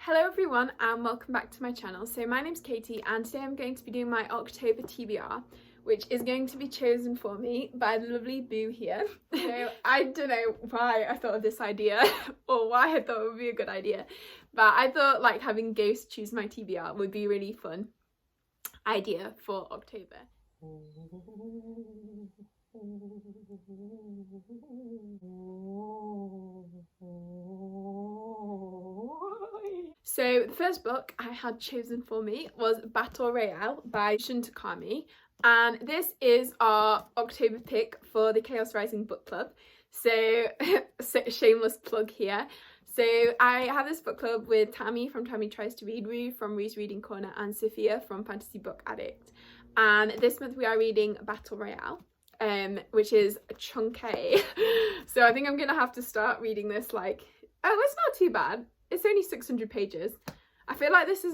Hello everyone and welcome back to my channel. So my name's Katie and today I'm going to be doing my October TBR, which is going to be chosen for me by the lovely Boo here. So I don't know why I thought of this idea or why I thought it would be a good idea, but I thought like having Ghost choose my TBR would be a really fun idea for October. So the first book I had chosen for me was Royale by Takami, and this is our October pick for the Chaos Rising book club. So shameless plug here. So I have this book club with Tammy from Tammy Tries to Read, Rue from Rue's Reading Corner, and Sophia from Fantasy Book Addict. And this month we are reading Battle Royale, which is chunky. So I think I'm gonna have to start reading this like, oh, it's not too bad. It's only 600 pages. I feel like this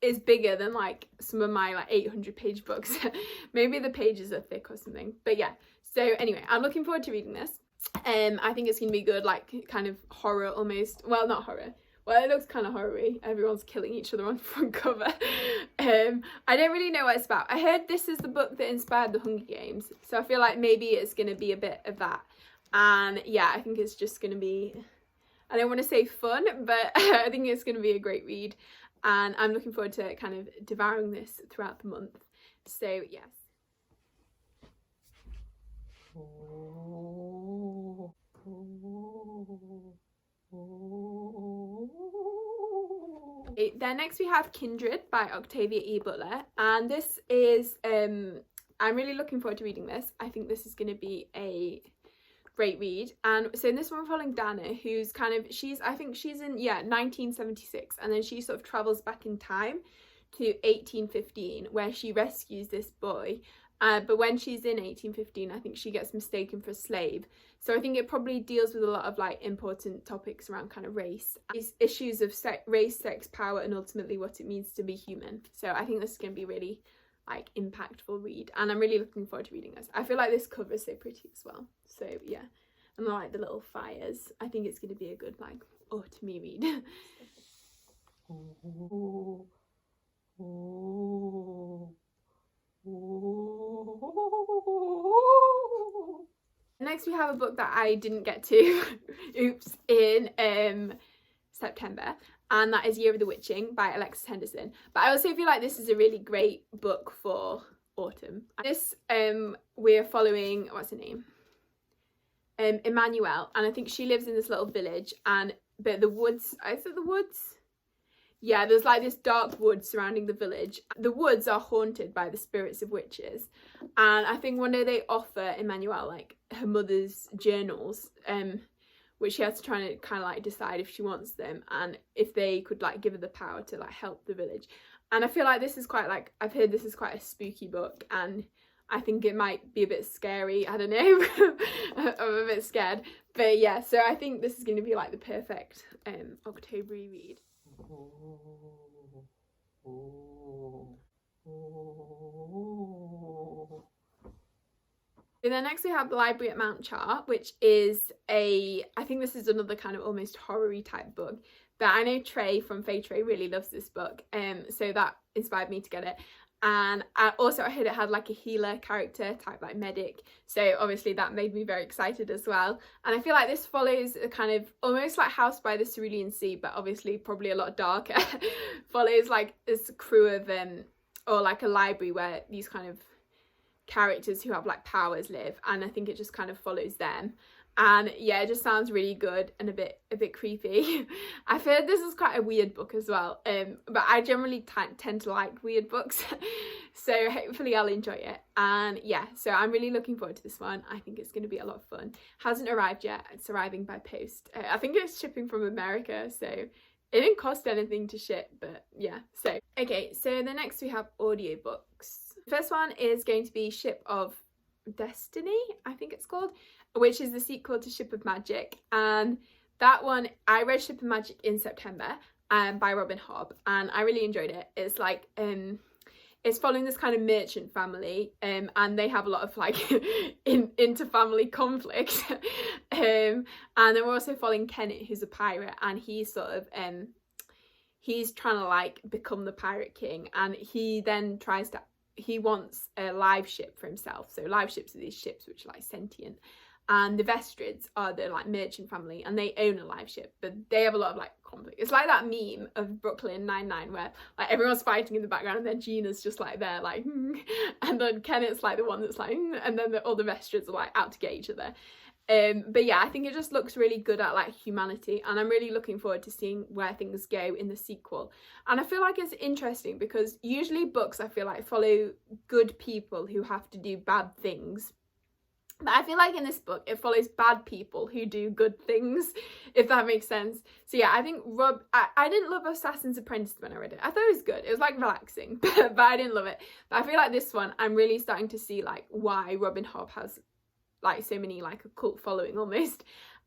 is bigger than like some of my like 800 page books. Maybe the pages are thick or something. But yeah, so anyway, I'm looking forward to reading this. I think it's gonna be good, like kind of horror almost. Well, not horror. Well, it looks kind of horror-y. Everyone's killing each other on the front cover. I don't really know what it's about. I heard this is the book that inspired the Hunger Games. So I feel like maybe it's going to be a bit of that. And yeah, I think it's just going to be, I don't want to say fun, but I think it's going to be a great read. And I'm looking forward to kind of devouring this throughout the month. So yes. Then next we have Kindred by Octavia E. Butler, and this is I'm really looking forward to reading this. I think this is going to be a great read. And so in this one we're following Dana, who's kind of, I think she's in 1976, and then she sort of travels back in time to 1815 where she rescues this boy. But when she's in 1815, I think she gets mistaken for a slave. So I think it probably deals with a lot of like important topics around kind of race, these issues of race, sex, power, and ultimately what it means to be human. So I think this is going to be really like impactful read, and I'm really looking forward to reading this. I feel like this cover is so pretty as well. So yeah, and I like the little fires. I think it's going to be a good like autumny read. Next we have a book that I didn't get to in September, and that is Year of the Witching by Alexis Henderson. But I also feel like this is a really great book for autumn. This we're following, what's her name, Emmanuelle, and I think she lives in this little village, but the woods, is it the woods? Yeah, there's like this dark wood surrounding the village. The woods are haunted by the spirits of witches. And I think one day they offer Emmanuelle like her mother's journals, which she has to try and kind of like decide if she wants them and if they could like give her the power to like help the village. And I feel like this is quite like, I've heard this is quite a spooky book, and I think it might be a bit scary. I don't know. I'm a bit scared. But yeah, so I think this is going to be like the perfect October read. And then next we have The Library at Mount Char, which is I think this is another kind of almost horror-y type book, but I know Trey from Faye Trey really loves this book, so that inspired me to get it. And I heard it had like a healer character type, like medic, so obviously that made me very excited as well. And I feel like this follows a kind of almost like House by the Cerulean Sea, but obviously probably a lot darker. Follows like this crew of or like a library where these kind of characters who have like powers live, and I think it just kind of follows them. And yeah, it just sounds really good and a bit creepy. I've heard this is quite a weird book as well, but I generally tend to like weird books, so hopefully I'll enjoy it. And yeah, so I'm really looking forward to this one. I think it's going to be a lot of fun. Hasn't arrived yet. It's arriving by post. I think it's shipping from America, so it didn't cost anything to ship, but yeah. So okay, so the next we have audiobooks. The first one is going to be Ship of Destiny, I think it's called, which is the sequel to Ship of Magic. And that one, I read Ship of Magic in September by Robin Hobb, and I really enjoyed it. It's like it's following this kind of merchant family, and they have a lot of like inter-family conflict. And then we're also following Kenneth, who's a pirate, and he's sort of he's trying to like become the pirate king, and he then he wants a live ship for himself. So live ships are these ships which are like sentient, and the Vestrids are the like merchant family, and they own a live ship, but they have a lot of like conflict. It's like that meme of Brooklyn Nine-Nine where like everyone's fighting in the background, and then Gina's just like there like and then Kennett's like the one that's like and then all the Vestrids are like out to get each other. But yeah, I think it just looks really good at like humanity, and I'm really looking forward to seeing where things go in the sequel. And I feel like it's interesting because usually books, I feel like, follow good people who have to do bad things. But I feel like in this book, it follows bad people who do good things, if that makes sense. So yeah, I think I didn't love Assassin's Apprentice when I read it. I thought it was good. It was like relaxing, but I didn't love it. But I feel like this one, I'm really starting to see like why Robin Hobb has like so many like a cult following almost,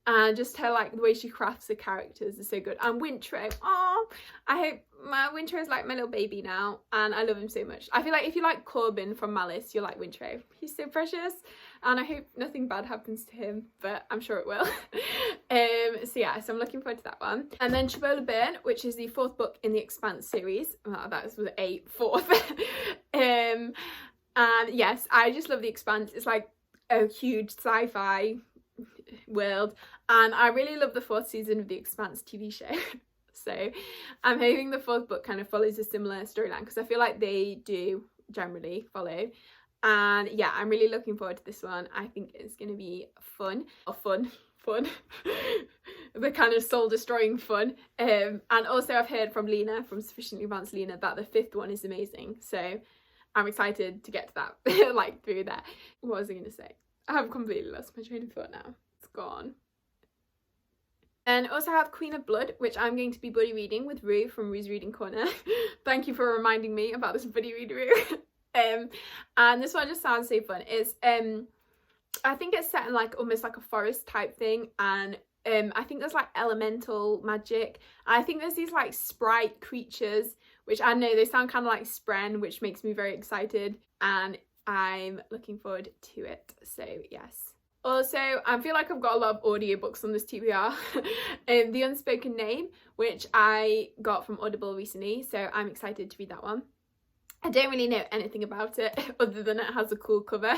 and just her like the way she crafts the characters is so good. And Wintro, oh, I hope my Wintro is like my little baby now, and I love him so much. I feel like if you like Corbin from Malice, you'll like Wintro. He's so precious, and I hope nothing bad happens to him, but I'm sure it will. So yeah, so I'm looking forward to that one. And then Chibola Byrne, which is the 4th book in the Expanse series. Well, that was a 4th. And yes, I just love the Expanse. It's like a huge sci-fi world, and I really love the 4th season of the Expanse TV show. So I'm hoping the 4th book kind of follows a similar storyline, because I feel like they do generally follow. And yeah, I'm really looking forward to this one. I think it's going to be fun the kind of soul destroying fun. And also I've heard from Lena, from Sufficiently Advanced Lena, that the 5th one is amazing, so I'm excited to get to that like through there. What was I going to say? I have completely lost my train of thought now. It's gone. And also have Queen of Blood, which I'm going to be buddy reading with Rue from Rue's Reading Corner. Thank you for reminding me about this buddy read, Rue. And this one just sounds so fun. It's I think it's set in like almost like a forest type thing, and I think there's like elemental magic. I think there's these like sprite creatures, which I know they sound kind of like Spren, which makes me very excited, and I'm looking forward to it. So yes. Also, I feel like I've got a lot of audiobooks on this TBR. The Unspoken Name, which I got from Audible recently, so I'm excited to read that one. I don't really know anything about it other than it has a cool cover,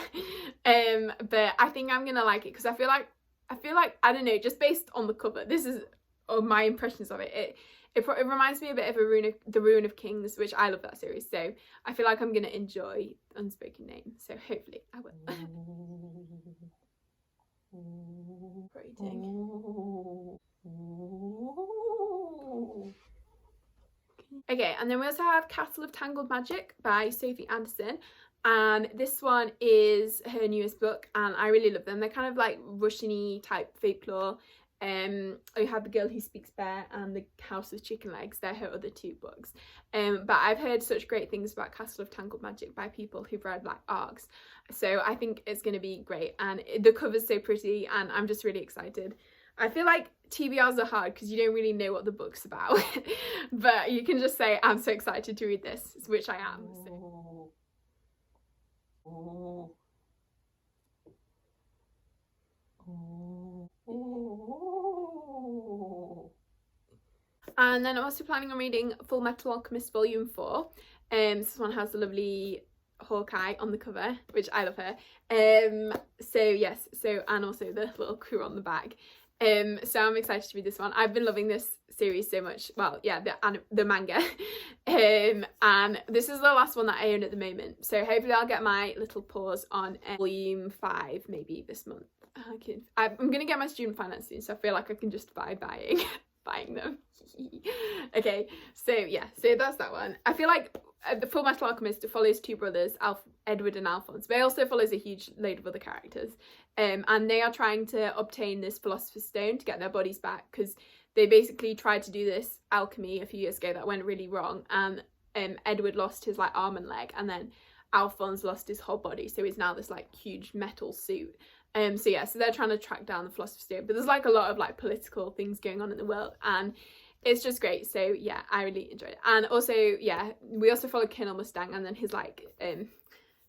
but I think I'm gonna like it because I feel like I don't know, just based on the cover, this is my impressions of it. It reminds me a bit of the Ruin of Kings, which I love that series. So I feel like I'm gonna enjoy Unspoken Name. So hopefully I will. Okay, and then we also have Castle of Tangled Magic by Sophie Anderson, and this one is her newest book, and I really love them. They're kind of like Russian-y type folklore. We have The Girl Who Speaks Bear and The House with Chicken Legs. They're her other 2 books, but I've heard such great things about Castle of Tangled Magic by people who've read like ARCs, so I think it's going to be great, and the cover's so pretty, and I'm just really excited. I feel like TBRs are hard because you don't really know what the book's about, but you can just say I'm so excited to read this, which I am. So. And then I'm also planning on reading Full Metal Alchemist Volume 4. This one has a lovely Hawkeye on the cover, which I love her. So yes, and also the little crew on the back. So I'm excited to read this one. I've been loving this series so much. Well, yeah, the manga. And this is the last one that I own at the moment. So hopefully I'll get my little paws on Volume 5 maybe this month. I'm going to get my student finance soon, so I feel like I can justify buying them. Okay, so yeah, so that's that one. I feel like the Full Metal Alchemist follows 2 brothers, Edward and Alphonse, but it also follows a huge load of other characters, and they are trying to obtain this Philosopher's Stone to get their bodies back, because they basically tried to do this alchemy a few years ago that went really wrong, and Edward lost his like arm and leg, and then Alphonse lost his whole body, so he's now this like huge metal suit. So yeah, so they're trying to track down the Philosopher's Stone, but there's like a lot of like political things going on in the world, and it's just great. So yeah, I really enjoyed it. And also, yeah, we also follow Colonel Mustang and then his like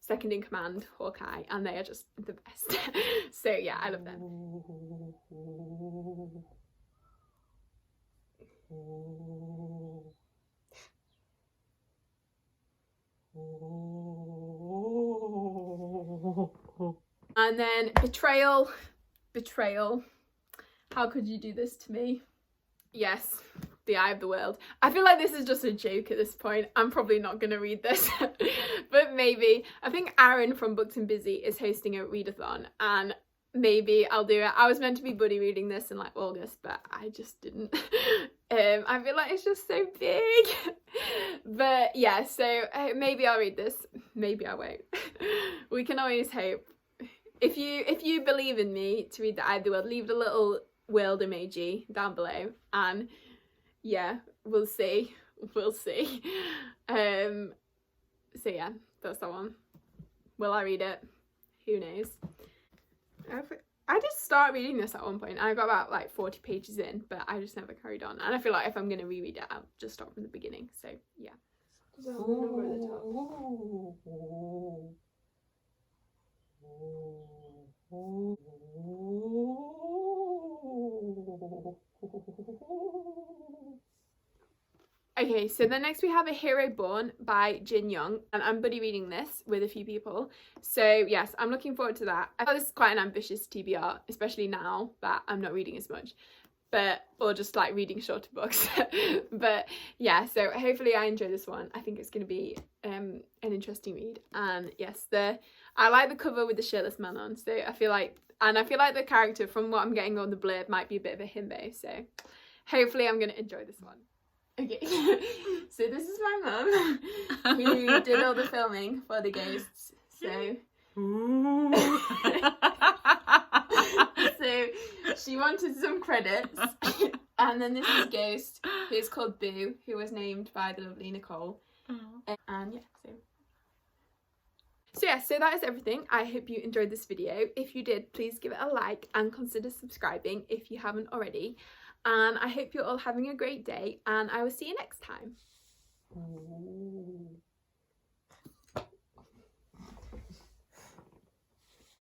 second in command, Hawkeye, and they are just the best. So yeah, I love them. And then Betrayal. How could you do this to me? Yes, The Eye of the World. I feel like this is just a joke at this point. I'm probably not going to read this, but maybe. I think Aaron from Books and Busy is hosting a readathon, and maybe I'll do it. I was meant to be buddy reading this in like August, but I just didn't. I feel like it's just so big. But yeah, so maybe I'll read this. Maybe I won't. We can always hope. If you believe in me to read The Eye of the World, leave the little world emoji down below, and yeah, we'll see. So yeah, that's that one. Will I read it? Who knows? I did start reading this at one point. I got about like 40 pages in, but I just never carried on. And I feel like if I'm going to reread it, I'll just start from the beginning. So yeah. Does it have a number at the top? Okay, so then next we have A Hero Born by Jin Young, and I'm buddy reading this with a few people. So yes, I'm looking forward to that. I thought this is quite an ambitious TBR, especially now that I'm not reading as much, or just like reading shorter books. But yeah, so hopefully I enjoy this one. I think it's going to be an interesting read. And yes, I like the cover with the shirtless man on. So I feel like the character, from what I'm getting on the blurb, might be a bit of a himbo. So hopefully I'm going to enjoy this one. Okay, so this is my mum who did all the filming for the ghosts. So, so she wanted some credits, and then this is Ghost, who's called Boo, who was named by the lovely Nicole. And yeah, so yeah, so that is everything. I hope you enjoyed this video. If you did, please give it a like and consider subscribing if you haven't already. And I hope you're all having a great day, and I will see you next time.